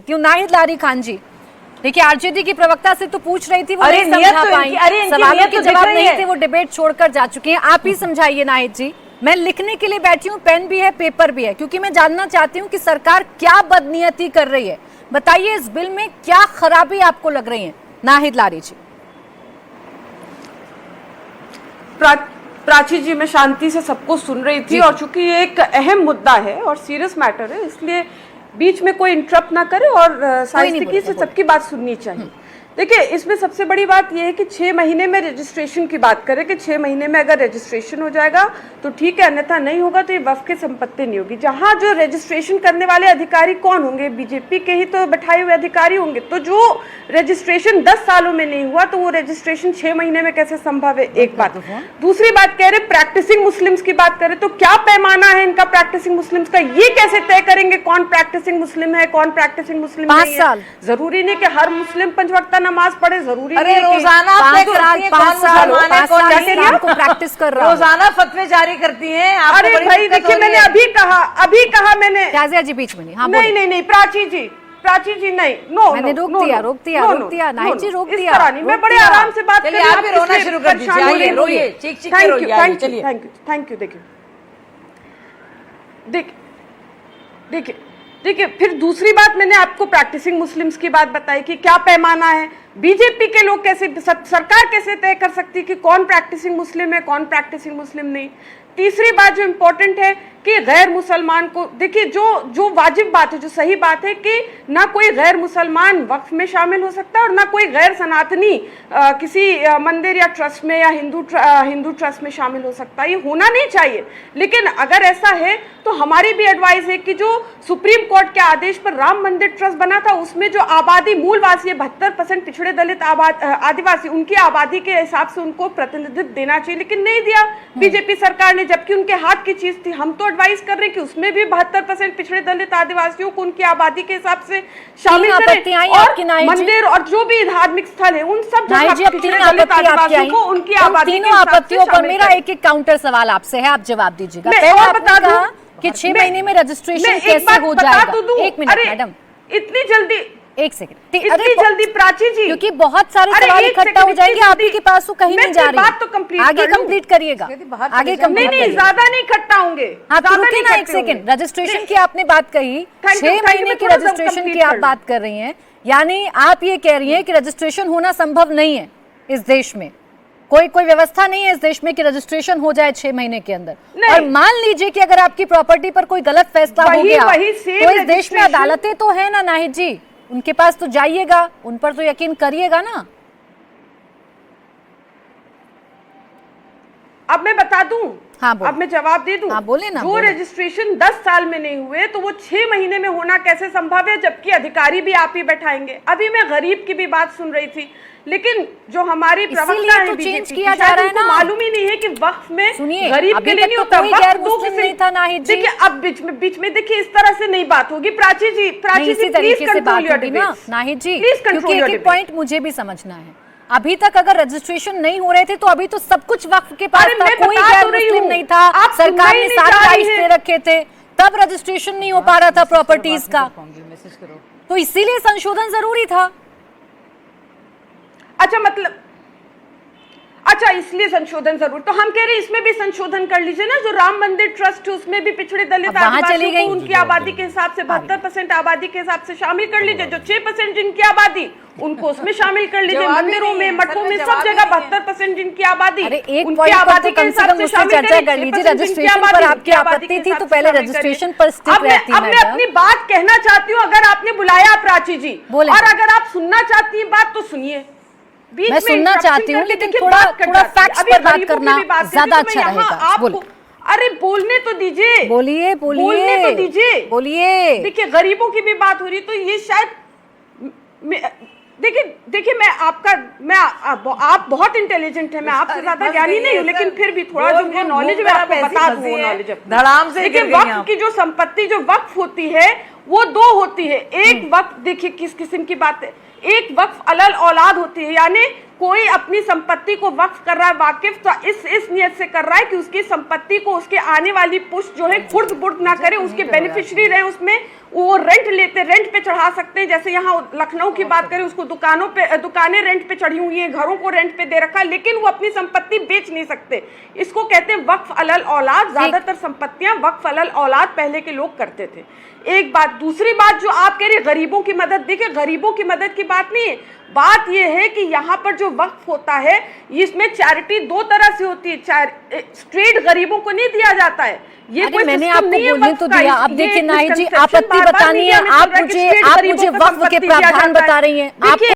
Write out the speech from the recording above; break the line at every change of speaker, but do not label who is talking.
देखती हूँ। नाहिद लारी खान जी, देखिए आरजेडी की प्रवक्ता से तो पूछ रही थी, वो नहीं
नियत
समझा
तो
पाई, सवालों के जवाब नहीं थे, वो डिबेट छोड़कर जा चुके हैं। आप ही समझाइए नाहिद जी, मैं लिखने के लिए बैठी हूँ, पेन भी है पेपर भी है, क्योंकि मैं जानना चाहती हूँ कि सरकार क्या बदनीयती कर रही है। बताइए इस बिल में क्या खराबी आपको लग रही है, नाहिद लारी जी।
प्राची जी, मैं शांति से सबको सुन रही थी, और चूंकि ये एक अहम मुद्दा है और सीरियस मैटर है, इसलिए बीच में कोई इंटरप्ट ना करे और साहित्यिकी से सबकी बात सुननी चाहिए। देखिए, इसमें सबसे बड़ी बात यह है कि 6 महीने में रजिस्ट्रेशन की बात करें कि 6 महीने में अगर रजिस्ट्रेशन हो जाएगा तो ठीक है, अन्यथा नहीं होगा तो ये वक्फ की संपत्ति नहीं होगी। जहां जो रजिस्ट्रेशन करने वाले अधिकारी कौन होंगे, बीजेपी के ही तो बैठाए हुए अधिकारी होंगे। तो जो रजिस्ट्रेशन 10 सालों में नहीं हुआ तो वो रजिस्ट्रेशन 6 महीने में कैसे संभव है, एक बात। दूसरी बात कह रहे प्रैक्टिसिंग मुस्लिम्स की बात करें तो क्या पैमाना है इनका प्रैक्टिसिंग मुस्लिम्स का, ये कैसे तय करेंगे कौन प्रैक्टिसिंग मुस्लिम है कौन प्रैक्टिसिंग मुस्लिम नहीं है। जरूरी नहीं कि हर मुस्लिम 5 वक्त नमाज पढ़े, जरूरी
अरे
नहीं
रोजाना
प्रैक्टिस कर रहा,
रोजाना फतवे जारी करती हैं।
अरे भाई देखिए, मैंने अभी कहा मैंने
राजिया जी बीच में नहीं। हाँ,
नहीं प्राची जी नहीं, नो
मैंने रोक दिया नाहिद जी, रोक दिया।
मैं बड़े आराम से बात कर रही हूं,
आप भी रोना शुरू कर दीजिए, रोइए, चीख-चीख के रोइए। चलिए,
थैंक यू। देखिए, फिर दूसरी बात, मैंने आपको प्रैक्टिसिंग मुस्लिम्स की बात बताई कि क्या पैमाना है। बीजेपी के लोग कैसे, सरकार कैसे तय कर सकती कि कौन प्रैक्टिसिंग मुस्लिम है कौन प्रैक्टिसिंग मुस्लिम नहीं। तीसरी बात जो इम्पोर्टेंट है कि गैर मुसलमान को, देखिए जो वाजिब बात है, जो सही बात है कि ना कोई गैर मुसलमान वक्फ में शामिल हो सकता है और ना कोई गैर सनातनी किसी मंदिर या ट्रस्ट में या हिंदू ट्रस्ट में शामिल हो सकता है। ये होना नहीं चाहिए, लेकिन अगर ऐसा है तो हमारी भी एडवाइस है कि जो सुप्रीम कोर्ट के आदेश पर राम मंदिर ट्रस्ट बना था, उसमें जो आबादी मूलवासी 72% पिछड़े दलित आदिवासी, उनकी आबादी के हिसाब से उनको प्रतिनिधित्व देना चाहिए, लेकिन नहीं दिया बीजेपी सरकार ने, जबकि उनके हाथ की चीज थी। हम तो एडवाइस कर रहे हैं कि उसमें भी 72% पिछड़े दलित आदिवासियों को उनकी आबादी के हिसाब से शामिल करें, और मंदिर और जो भी धार्मिक स्थल है उन सब पिछड़े दलित आदिवासियों को उनकी आबादी के हिसाब से
शामिल। मेरा एक काउंटर सवाल आपसे है, आप जवाब दीजिएगा।
मैं बता दूं
कि 6 महीने में रजिस्ट्रेशन कैसे हो जाएगा। 1 मिनट मैडम,
इतनी जल्दी,
1 सेकंड,
इतनी जल्दी प्राची जी,
क्योंकि बहुत सारे सवाल इकट्ठा हो जाएंगे, आप ही के पास तो कहीं नहीं जा रही।
बात तो कंप्लीट
आगे कंप्लीट करिएगा, आगे कंप्लीट
नहीं, ज्यादा नहीं इकट्ठा होंगे।
हाँ, रुकिए ना 1 सेकंड। रजिस्ट्रेशन की आपने बात कही, 6 महीने की रजिस्ट्रेशन की आप बात कर रही हैं, यानी आप ये कह रही हैं कि रजिस्ट्रेशन होना संभव नहीं है इस देश में। कोई व्यवस्था नहीं है इस देश में कि रजिस्ट्रेशन हो जाए 6 महीने के अंदर। और मान लीजिए कि अगर आपकी प्रॉपर्टी पर कोई गलत फैसला हो गया तो इस देश में अदालतें तो है ना नाहिद जी, उनके पास तो जाइएगा, उन पर तो यकीन करिएगा ना।
अब मैं बता दूं,
हाँ,
अब मैं जवाब दे दूं।
हाँ, बोले ना,
जो रजिस्ट्रेशन 10 साल में नहीं हुए तो वो 6 महीने में होना कैसे संभव है, जबकि अधिकारी भी आप ही बैठाएंगे। अभी मैं गरीब की भी बात सुन रही थी, लेकिन जो हमारी प्रवक्ता है बीजेपी की, शायद उनको मालूम ही नहीं है कि वक्फ में गरीब के लिए नहीं होता, वक्फ दो किसी था नाहिद जी। देखिए, अब बीच में देखिए, इस तरह से नहीं बात होगी। Prachi ji please control your debate.
Nahid ji, क्योंकि एक पॉइंट मुझे भी समझना है। अभी तक अगर रजिस्ट्रेशन नहीं हो रहे थे तो अभी तो सब कुछ वक्फ के पास था, कोई गैर मुस्लिम नहीं था, सरकार ने सारे राइट्स दे रखे थे, तब रजिस्ट्रेशन नहीं हो पा रहा था प्रॉपर्टीज का, तो इसीलिए संशोधन जरूरी था।
अच्छा, इसलिए संशोधन जरूर, तो हम कह रहे हैं इसमें भी संशोधन कर लीजिए ना। जो राम मंदिर ट्रस्ट है उसमें भी पिछड़े दलित आदिवासियों को उनकी आबादी के हिसाब से 72% आबादी के हिसाब से शामिल कर लीजिए। जो 6% जिनकी आबादी, उनको उसमें शामिल कर लीजिए। मंदिरों में, मठों में, सब जगह 72% जिनकी आबादी, उनकी आबादी के हिसाब से शामिल कर लीजिए।
रजिस्ट्रेशन पर आपकी आपत्ति थी तो पहले रजिस्ट्रेशन पर स्टिक रहती।
अब मैं अपनी बात कहना चाहती हूँ, अगर आपने बुलाया प्राची जी, और अगर आप सुनना चाहती है बात तो सुनिए।
मैं सुनना चाहती हूँ, लेकिन थोड़ा फैक्ट्स पर बात करना ज्यादा अच्छा रहेगा। बोलिए।
अरे बोलने तो दीजिए,
बोलिए
बोलने तो दीजिए,
बोलिए।
देखिए, गरीबों की भी बात हो रही, तो ये शायद देखिए आप बहुत इंटेलिजेंट है, मैं आपसे ज्यादा ज्ञानी नहीं हूँ, लेकिन फिर भी थोड़ा जो मुझे नॉलेज है आपको बता दूं, वो नॉलेज
धड़ाम से।
देखिए, वक्फ की जो संपत्ति जो वक्फ होती है वो 2 होती है। एक वक्फ, देखिए किस किस्म की बात है, एक वक्फ अलल औलाद होती है, यानी कोई अपनी संपत्ति को वक्फ कर रहा है वाकिफ, तो इस नियत से कर रहा है कि उसकी संपत्ति को उसके आने वाली पुश्त जो है खुर्द बुर्द ना करे, उसके बेनिफिशियरी रहे, उसमें वो रेंट पे चढ़ा सकते हैं। जैसे यहाँ लखनऊ की बात करें, उसको दुकानें रेंट पे चढ़ी हुई हैं, घरों को रेंट पे दे रखा है, लेकिन वो अपनी संपत्ति बेच नहीं सकते। इसको कहते हैं वक्फ अलल औलाद। ज्यादातर संपत्तियां वक्फ अलल औलाद पहले के लोग करते थे। एक बात। दूसरी बात जो आप कह रहे गरीबों की मदद, देखिए गरीबों की मदद की बात नहीं है, बात यह है कि यहाँ पर जो वक्फ होता है इसमें चैरिटी दो तरह से होती है। स्ट्रेट गरीबों को नहीं दिया जाता है, ये कोई
मैंने
सिस्टम
आपको
नहीं है
बोलने
वक्फ
तो
का।
दिया। अब
ये
देखिए
एक
नाहिद जी,
misconception
आपत्ति
बार-बार
बतानी
मीडिया
है,
में
आप
चल रहा है कि
मुझे
straight गरीबों को
वक्फ के
संपत्ति दिया
प्रावधान
जाता है।
बता रही हैं, आप
देखिए,